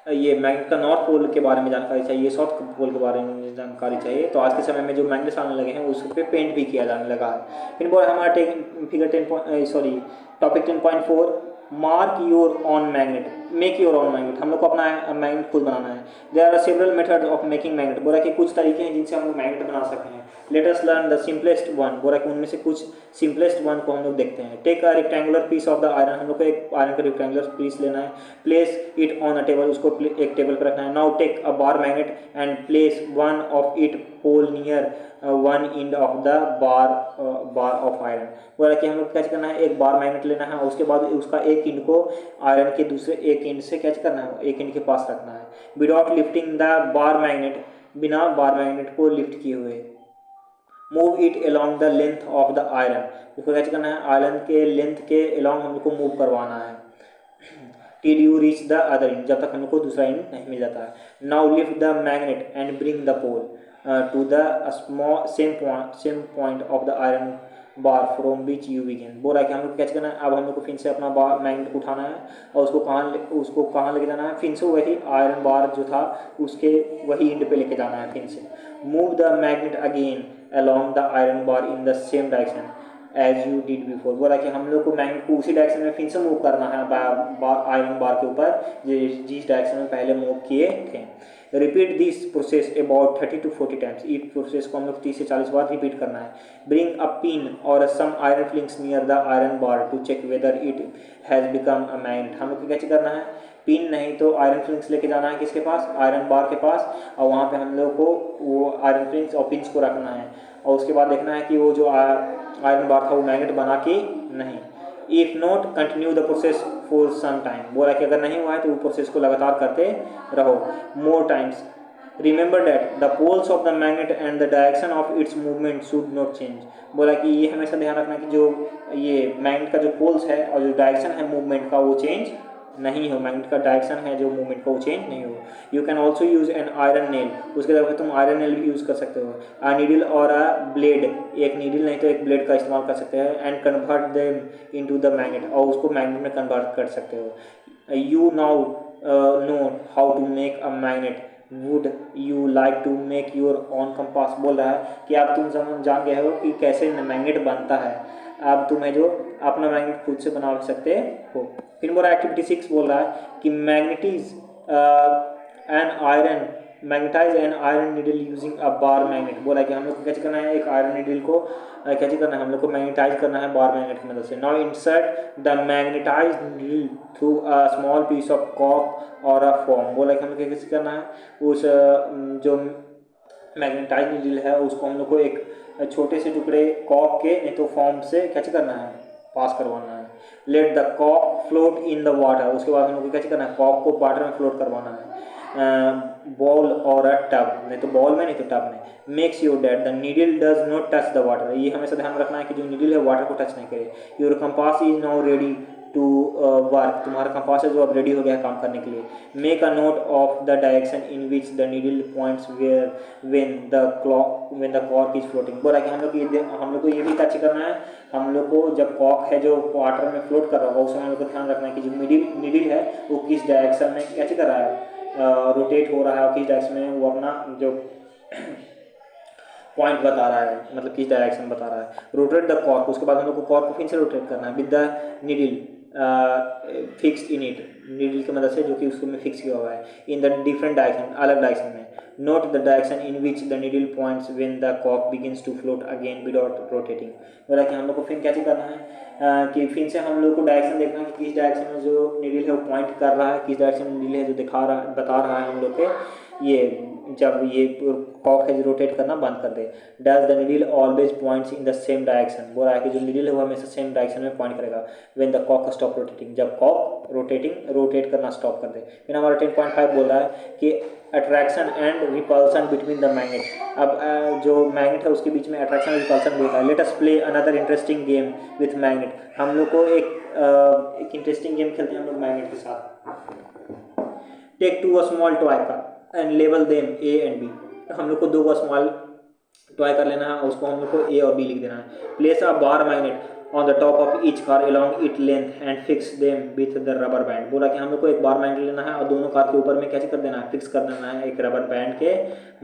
ये मैग्नेट का नॉर्थ पोल के बारे में जानकारी चाहिए, साउथ पोल के बारे में जानकारी चाहिए, तो आज के समय में जो मैग्नेट्स आने लगे हैं उस पर पेंट भी किया जाने लगा है। फिर बोला हमारा figure 10 topic 10.4 mark your own magnet, make your own magnet. हम लोग को अपना मैग्नेट खुद बनाना है। There are several methods of making magnet. बोला कि कुछ तरीके हैं जिनसे हम लोग मैग्नेट बना सकते हैं। Let us learn the simplest one. बोला कि उनमें से कुछ सिंपलेस्ट वन को हम लोग देखते हैं। Take a rectangular piece of the iron, हम लोग को एक आयरन का रेक्टेंगुलर पीस लेना है। Place it on a table, उसको एक टेबल पर रखना है। Now take a bar magnet and place one of it pole near one end of the bar of iron. बोला कि हम लोग कैसे करना है, एक बार मैग्नेट लेना है और उसके बाद उसका एक एंड को आयरन के दूसरे एक एंड से कैसे करना है, एक एंड के पास रखना है। Without lifting the bar magnet, बिना बार मैग्नेट को लिफ्ट किए हुए। Move it along the length of the iron, उसको कैसे करना है, आयरन के लेंथ के अलोंग हम लोग को मूव करवाना है। Till you reach the other and, जब तक हम लोग को दूसरा एंड नहीं मिल जाता है। Now lift the magnet and bring the pole to the small same point of the iron bar from which you begin. बोल रहा है कि हम लोग कैसे करना है, अब हम लोग को फिर से अपना बार मैग्नेट उठाना है और उसको कहाँ लेके जाना है, फिर से वही आयरन बार जो था उसके वही एंड पे लेके जाना है फिर से। Move the magnet again along the iron bar in the same direction as you did before। बोला कि हम लोग को मैग्नेट को उसी डायरेक्शन में फिर से मूव करना है आयरन बार के ऊपर जिस डायरेक्शन में पहले मूव किए थे। Repeat this process about 30 to 40 times, इस प्रोसेस को हम लोग 30 से 40 बार रिपीट करना है। ब्रिंग अ पिन और some iron filings near the iron bar to check whether it has become a magnet. हम लोग को कैसे करना है, पिन नहीं तो आयरन फिलिंग्स लेके जाना है किसके पास, आयरन बार के पास, और वहाँ पे हम लोग को वो आयरन फिलिंग्स और पिंस को रखना है और उसके बाद देखना है कि वो जो आयरन बार था वो मैग्नेट बना कि नहीं। If not continue the process for some time. बोला कि अगर नहीं हुआ है तो वो प्रोसेस को लगातार करते रहो more times. Remember that the poles of the magnet and the direction of its movement should not change. बोला कि ये हमेशा ध्यान रखना कि जो ये मैग्नेट का जो पोल्स है और जो डायरेक्शन है मूवमेंट का वो चेंज नहीं हो, मैग्नेट का डायरेक्शन है जो मूवमेंट का वो चेंज नहीं हो। You can also use an iron nail, उसके जगह तुम आयरन नेल भी यूज़ कर सकते हो। अ नीडल और अ ब्लेड, एक नीडल नहीं तो एक ब्लेड का इस्तेमाल कर सकते हैं। And convert them into the magnet, और उसको मैग्नेट में कन्वर्ट कर सकते हो। You now know how to make a magnet, would you like to make your own compass. बोल रहा है कि अब तुम जान गए हो कि कैसे मैग्नेट बनता है, अब तुम्हें जो अपना मैग्नेट खुद से बना सकते हो। फिर बोला एक्टिविटी 6 बोल रहा है कि magnetize an iron needle using a bar magnet. बोला कि हम लोग को कैसे करना है, एक आयरन नीडल को कैसे करना है, हम लोग को मैग्नेटाइज करना है बार मैग्नेट की मदद से। Now insert the magnetize needle through a small piece of कॉक और अ फॉर्म। बोला कि हम लोग कैसे करना है, उस जो मैग्नेटाइज नीडल है उसको हम लोग को एक छोटे से टुकड़े कॉक के नहीं तो फॉर्म से कैसे करना है, पास करवाना है। लेट द कॉक फ्लोट इन द वाटर, उसके बाद हम लोग को कैसे करना है, कॉक को वाटर में फ्लोट करवाना है। बॉल और अ टब, नहीं तो बॉल में नहीं तो टब में। Make sure that the needle does not touch the water, ये हमेशा ध्यान रखना है कि जो नीडल है वाटर को टच नहीं करे। Your compass is now ready to work, तुम्हारा कंपास है जो अब रेडी हो गया है काम करने के लिए। Make a note of the direction in which the needle points where when the cork is floating. बोला कि हम लोग को ये भी कैसे करना है, हम लोग को जब कॉर्क है जो वाटर में फ्लोट कर रहा होगा उस समय हम लोग को ध्यान रखना है कि जो नीडल है वो किस डायरेक्शन में कैसे कर रहा है, रोटेट हो रहा है और किस डायरेक्शन में वो अपना जो पॉइंट बता रहा है, मतलब किस डायरेक्शन बता रहा है। रोटेट द कॉर्क, उसके बाद हम लोग को कॉर्क को फिर से रोटेट करना है with the needle fixed in it, needle की मदद से जो कि उसको में फिक्स किया हुआ है, इन द डिफरेंट डायरेक्शन, अलग डायरेक्शन में। Note the direction in which the needle points when the कॉक begins to float again without rotating. बोला कि हम लोग को फिर क्या चीज़ करना है, कि फिर से हम लोग को डायरेक्शन देखना है कि किस डायरेक्शन में जो नीडल है वो पॉइंट कर रहा है, किस डायरेक्शन में नीडल है जो दिखा रहा है, बता रहा है हम लोग के ये जब ये कॉक है जो रोटेट करना बंद कर दे। Does the needle always points in the same direction, बोल रहा है कि जो नीडल है वो हमेशा सेम डायरेक्शन में पॉइंट करेगा। व्हेन द कॉक स्टॉप रोटेटिंग, जब कॉक रोटेट करना स्टॉप कर दे। फिर हमारा 10.5 बोल रहा है कि attraction and repulsion between the magnet. अब जो मैग्नेट है उसके बीच में अट्रैक्शन और रिपल्सन भी होता है। Let us play another interesting game with magnet. हम लोग को एक इंटरेस्टिंग गेम खेलते हैं हम लोग मैग्नेट के साथ। Take two small toy car and label them A and B. हम लोग को दो स्मॉल टॉय कर लेना है और उसको हम लोग को ए और बी लिख देना है। Place a bar magnet on the top of each car along it length and fix them with the rubber band. बोला कि हम लोग को एक बार मैग्नेट लेना है और दोनों कार के ऊपर में क्या कर देना है, फिक्स कर देना है एक रबर बैंड के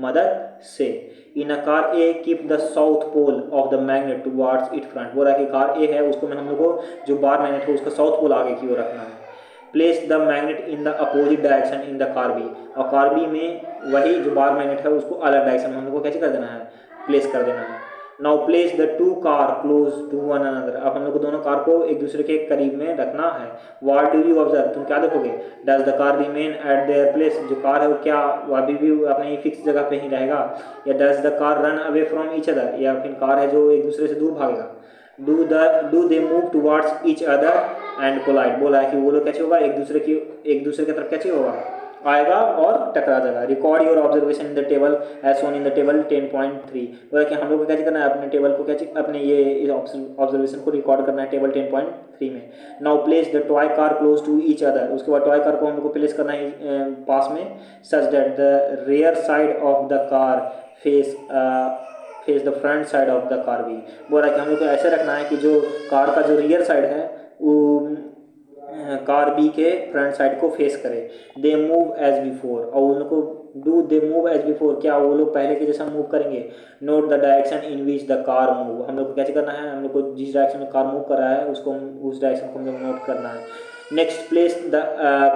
मदद से। In a car A keep the south pole of the magnet towards its front. बोला कि कार ए है उसको में हम लोग को जो बार मैग्नेट है उसका साउथ पोल आगे की ओर रखना है। Place the magnet in the opposite direction in the car B, और कार बी में वही जो बार मैग्नेट है उसको अलग डायरेक्शन में हम लोग को कैसे कर देना है, प्लेस कर देना है। Now place the two car close to one another. अब हम लोग को दोनों कार को एक दूसरे के करीब में रखना है। व्हाट डू यू ऑब्जर्व, तुम क्या देखोगे। Does the car remain at their place, जो कार है वो क्या वो अभी भी अपने फिक्स जगह पे ही रहेगा, या does the car run away from each other, या फिर कार है जो एक दूसरे से दूर भागेगा। Do they move towards each other and collide. बोला है कि वो लोग कैसे होगा एक दूसरे की तरफ कैसे होगा आएगा और टकरा जाएगा। Record your observation in the table as shown in the table 10.3। बोला कि हम लोग को कैसे करना है, अपने टेबल को कैसे अपने ये ऑब्जर्वेशन को रिकॉर्ड करना है टेबल 10.3 में। Now place the toy car close to each other. उसके बाद टॉय कार को हम लोग को प्लेस करना है पास में, such that the rear side of the car face the front side of the car भी। बोल रहा है कि हम लोग को ऐसे रखना है कि जो कार का जो रियर साइड है वो कार बी के फ्रंट साइड को फेस करे। दे मूव एज बिफोर, और उन लोग को do they move as before, क्या वो लोग पहले के जैसा मूव करेंगे। Note the direction in which the car move, हम लोग को कैसे करना है, हम लोग को जिस डायरेक्शन में कार मूव कर रहा है उसको उस डायरेक्शन को हम लोग नोट करना है। Next place the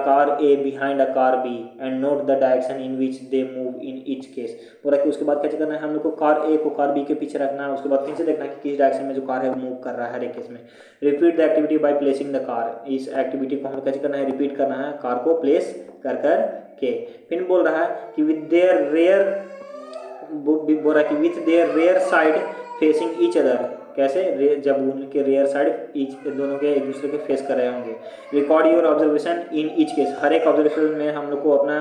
car A behind a car B and note the direction in which they move in each case. बोला कि उसके बाद क्या करना है, हम लोग को कार ए को कार बी के पीछे रखना है। उसके बाद फिर से देखना है कि किस डायरेक्शन में जो कार है वो मूव कर रहा है हर एक केस में। Repeat the activity by placing the car, इस एक्टिविटी को हम लोग कैसे करना है, रिपीट करना है कार को प्लेस कर के। फिर बोल रहा है कि विद देयर रेयर, बोल रहा है कि with their rear side facing each other, कैसे जब उनके रेयर साइड दोनों के एक दूसरे के फेस कर रहे होंगे। Record your observation in each case, हर एक ऑब्जर्वेशन में हम लोग को अपना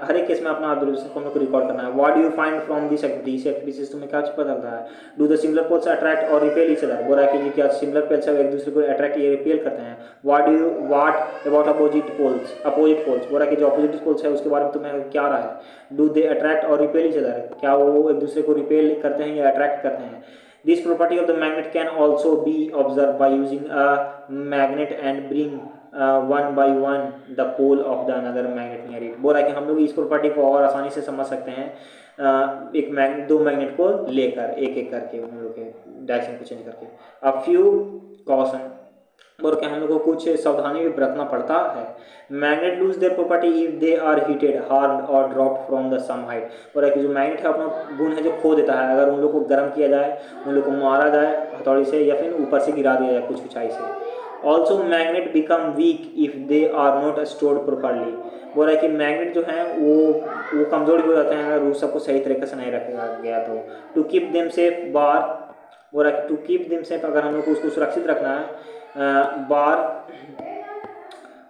हर एक केस में अपना ऑब्जर्वेशन को हम लोग को रिकॉर्ड करना है। What do you find from this activity, इस एक्टिविटी से तुम्हें क्या पता चलता है। Do the similar poles attract or repel each other, बोल रहा है कि क्या सिमिलर पोल्स है एक दूसरे को अट्रैक्ट या रिपेल करते हैं। व्हाट अबाउट अपोजिट पोल्स, बोल रहा है कि जो अपोजिट पोल्स है उसके बारे में तुम्हें क्या रहा है। Do they attract or repel each other, क्या वो एक दूसरे को रिपेल करते हैं या अट्रैक्ट करते हैं। This property of the magnet can also be observed by using a magnet and bring one by one the pole of the another magnet near it। बोल रहा है कि हम लोग इस प्रॉपर्टी को और आसानी से समझ सकते हैं एक मैग्नेट, दो मैग्नेट को लेकर एक एक करके उन लोग के डायरेक्शन को चेंज करके। अ फ्यू कॉशन, और क्या हम लोग को कुछ सावधानी भी बरतना पड़ता है। Magnet lose their property if they are heated, हार्म्ड और dropped from the some height. और कि जो मैग्नेट है अपना गुण है जो खो देता है अगर उन लोग को गर्म किया जाए, उन लोग को मारा जाए हथौड़ी से या फिर ऊपर से गिरा दिया जाए कुछ ऊंचाई से। Also magnet become weak if they are not stored properly. बोल रहा है कि मैग्नेट जो है वो कमजोर भी हो जाते हैं अगर वो सबको सही तरीके से नहीं रखा गया तो। टू कीप देम सेफ बार, बोल रहा है टू कीप देम सेफ, अगर हम लोग को उसको सुरक्षित रखना है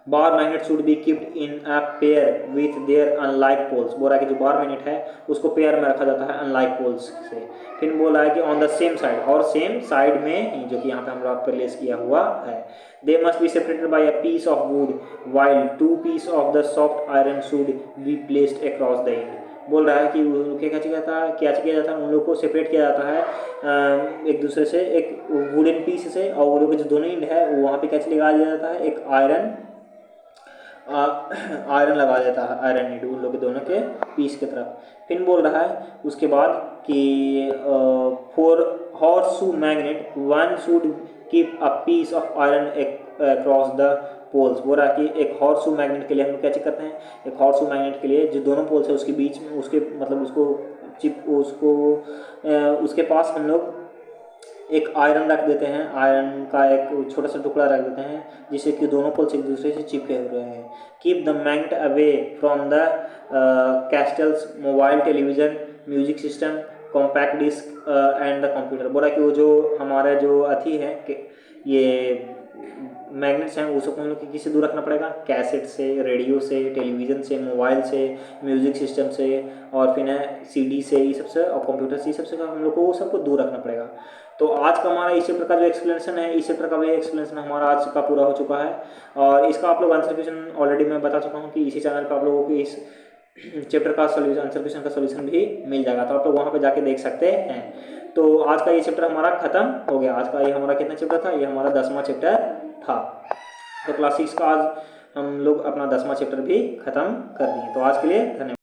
bar magnet should be keeped in a pair with their unlike poles. बोल रहा है कि जो बार मैग्नेट है उसको पेयर में रखा जाता है अनलाइक पोल्स से। फिर बोला है कि ऑन द सेम साइड, और सेम साइड में ही, जो कि यहाँ पे हम लोग प्लेस किया हुआ है। They must be separated by a piece of wood while two piece of the soft iron should be placed across the end. बोल रहा है कि क्या किया जाता है उन लोग को सेपरेट किया जाता है एक दूसरे से एक वुडन पीस से, और वो लोग के जो दोनों एंड है वो वहाँ पे कैसे लगा दिया जाता है एक आयरन लगा देता है, आयरन नीड उन लोग के दोनों के पीस की तरफ। फिर बोल रहा है उसके बाद कि for horseshoe magnet one should keep a piece of iron across the poles. बोल रहा है कि एक हॉर्स शू मैग्नेट के लिए हम लोग क्या चेक करते हैं, एक हॉर्स शू मैग्नेट के लिए जो दोनों पोल्स है उसके बीच में, उसके मतलब उसके पास हम लोग एक आयरन रख देते हैं, आयरन का एक छोटा सा टुकड़ा रख देते हैं जिससे कि दोनों पोल्स एक दूसरे से चिपके हुए हैं। Keep the magnet away from the cassettes, mobile, television, music system, compact disc and the computer. बोला कि वो जो हमारा जो अथी है कि ये मैग्नेट्स हैं वो सबको हम लोग किससे दूर रखना पड़ेगा, कैसेट से, रेडियो से, टेलीविज़न से, मोबाइल से, म्यूज़िक सिस्टम से, और फिर है सीडी से, ये सबसे, और कंप्यूटर से, ये सबसे हम लोग को वो सबको दूर रखना पड़ेगा। तो आज का हमारा इसी प्रकार जो एक्सप्लेनेशन है, इसी प्रकार का एक्सप्लेनेशन हमारा आज का पूरा हो चुका है। और इसका आप लोग आंसर क्वेश्चन ऑलरेडी मैं बता चुका हूँ कि इसी चैनल पर आप लोगों को इस चैप्टर का सोल्यूशन, आंसर क्वेश्चन का सोल्यूशन भी मिल जाएगा, तो आप लोग वहाँ पे जाके देख सकते हैं। तो आज का ये चैप्टर हमारा खत्म हो गया। आज का ये हमारा कितना चैप्टर था, ये हमारा 10वां चैप्टर था। तो क्लास 6 का आज हम लोग अपना 10वां चैप्टर भी खत्म कर दिए। तो आज के लिए धन्यवाद।